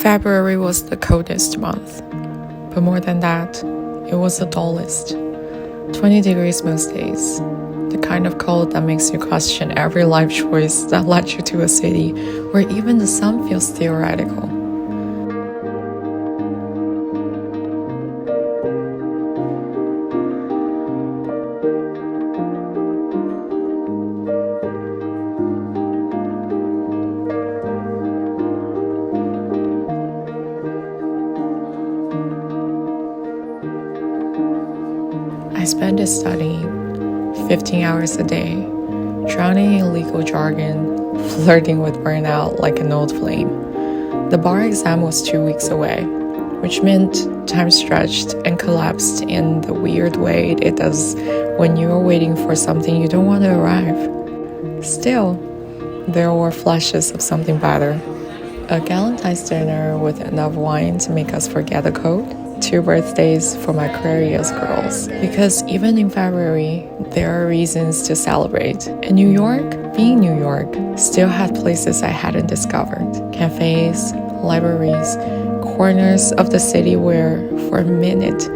February was the coldest month, but more than that, it was the dullest. 20 degrees most days, the kind of cold that makes you question every life choice that led you to a city where even the sun feels theoretical. I spent it studying 15 hours a day, drowning in legal jargon, flirting with burnout like an old flame. The bar exam was 2 weeks away, which meant time stretched and collapsed in the weird way it does when you are waiting for something you don't want to arrive. Still, there were flashes of something better. A Galentines dinner with enough wine to make us forget the cold. 2 birthdays for my Aquarius girls. Because even in February, there are reasons to celebrate. And New York, being New York, still had places I hadn't discovered. Cafes, libraries, corners of the city where, for a minute,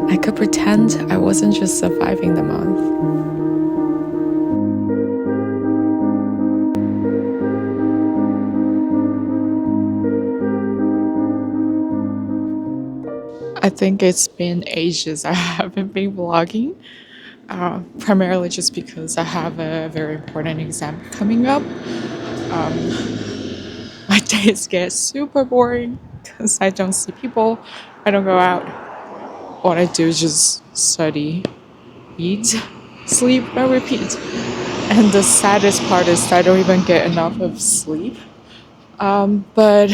I could pretend I wasn't just surviving the month. I think it's been ages I haven't been vlogging, primarily just because I have a very important exam coming up. My days get super boring because I don't see people, I don't go out. What I do is just study, eat, sleep, and repeat. And the saddest part is I don't even get enough of sleep. But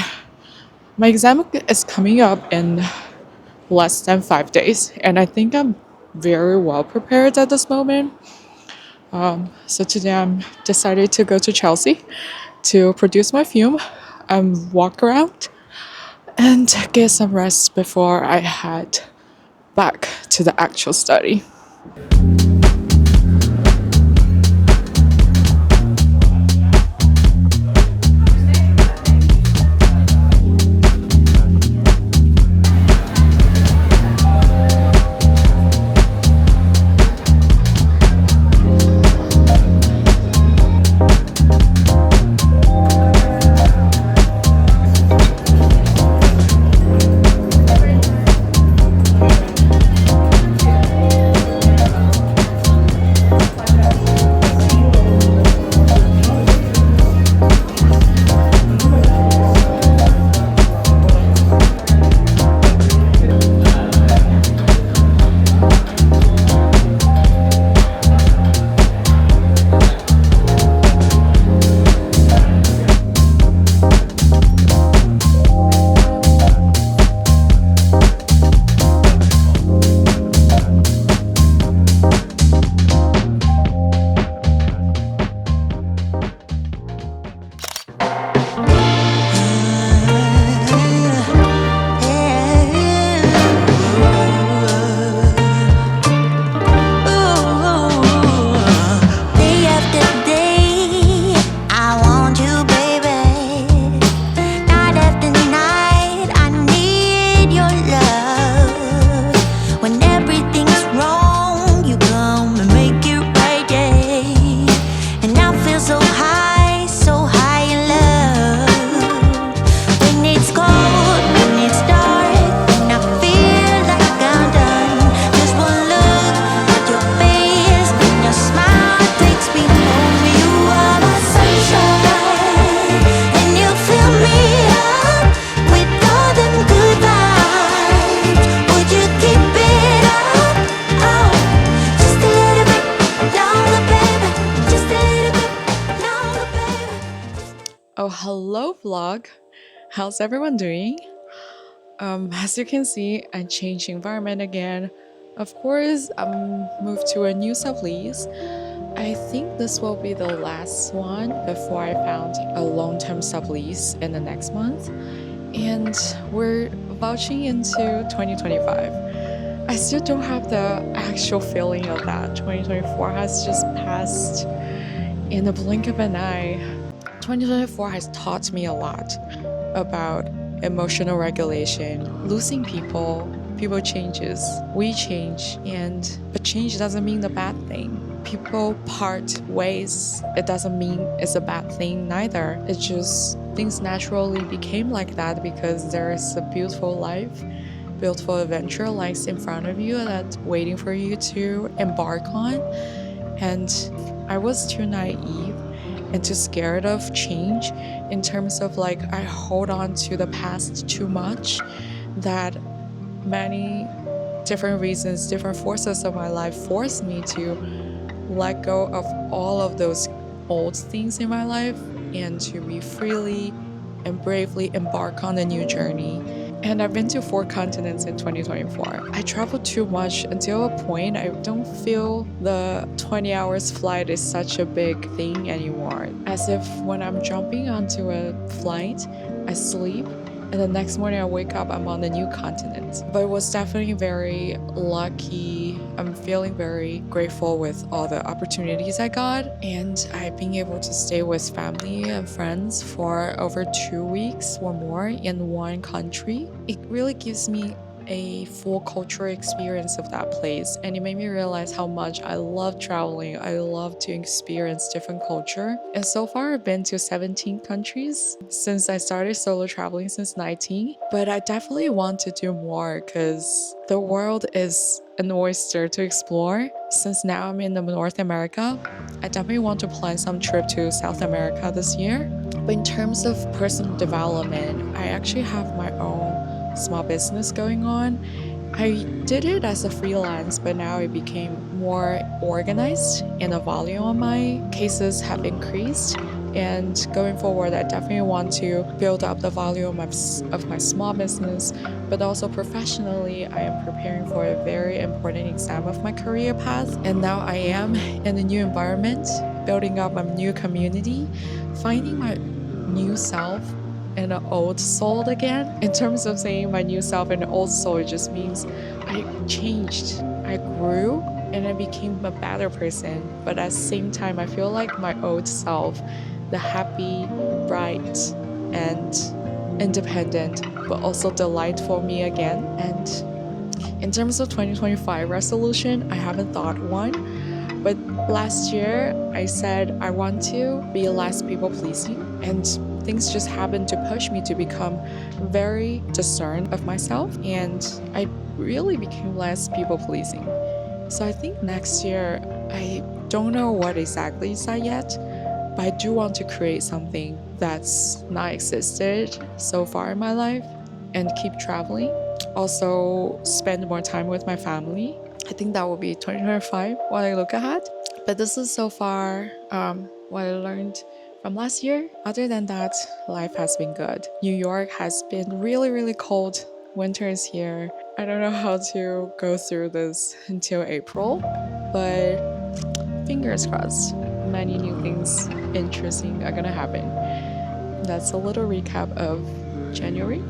my exam is coming up in less than 5 days, and I think I'm very well prepared at this moment. So today I'm decided to go to Chelsea to produce my film and walk around and get some rest before I head back to the actual study. Oh, hello vlog. How's everyone doing? As you can see, I changed environment again. Of course, moved to a new sublease. I think this will be the last one before I found a long-term sublease in the next month. And we're vouching into 2025. I still don't have the actual feeling of that. 2024 has just passed in the blink of an eye. 2024 has taught me a lot about emotional regulation, losing people. People changes, we change, but change doesn't mean the bad thing. People part ways, it doesn't mean it's a bad thing neither. It's just things naturally became like that because there is a beautiful life, beautiful adventure lies in front of you that's waiting for you to embark on. And I was too naive and too scared of change in terms of like I hold on to the past too much, that many different reasons, different forces of my life forced me to let go of all of those old things in my life and to be freely and bravely embark on a new journey. And I've been to 4 continents in 2024. I traveled too much until a point I don't feel the 20 hours flight is such a big thing anymore. As if when I'm jumping onto a flight, I sleep, and the next morning I wake up, I'm on a new continent. But it was definitely very lucky. I'm feeling very grateful with all the opportunities I got. And I've been able to stay with family and friends for over 2 weeks or more in one country. It really gives me a full cultural experience of that place, and it made me realize how much I love traveling. I love to experience different culture, and so far I've been to 17 countries since I started solo traveling since 19, but I definitely want to do more because the world is an oyster to explore. Since now I'm in North America, I definitely want to plan some trip to South America this year. But in terms of personal development, I actually have my own small business going on. I did it as a freelance, but now it became more organized and the volume of my cases have increased. And going forward, I definitely want to build up the volume of my small business, but also professionally, I am preparing for a very important exam of my career path. And now I am in a new environment, building up a new community, finding my new self and an old soul again. In terms of saying my new self and old soul, it just means I changed, I grew, and I became a better person. But at the same time, I feel like my old self, the happy, bright, and independent, but also delightful me again. And in terms of 2025 resolution, I haven't thought one. But last year, I said I want to be less people-pleasing, and things just happened to push me to become very discerned of myself, and I really became less people-pleasing. So I think next year, I don't know what exactly is that yet, but I do want to create something that's not existed so far in my life and keep traveling. Also, spend more time with my family. I think that will be 2025 when I look ahead. But this is so far what I learned from last year. Other than that, life has been good. New York has been really, really cold. Winter is here. I don't know how to go through this until April, but fingers crossed. Many new things interesting are gonna happen. That's a little recap of January.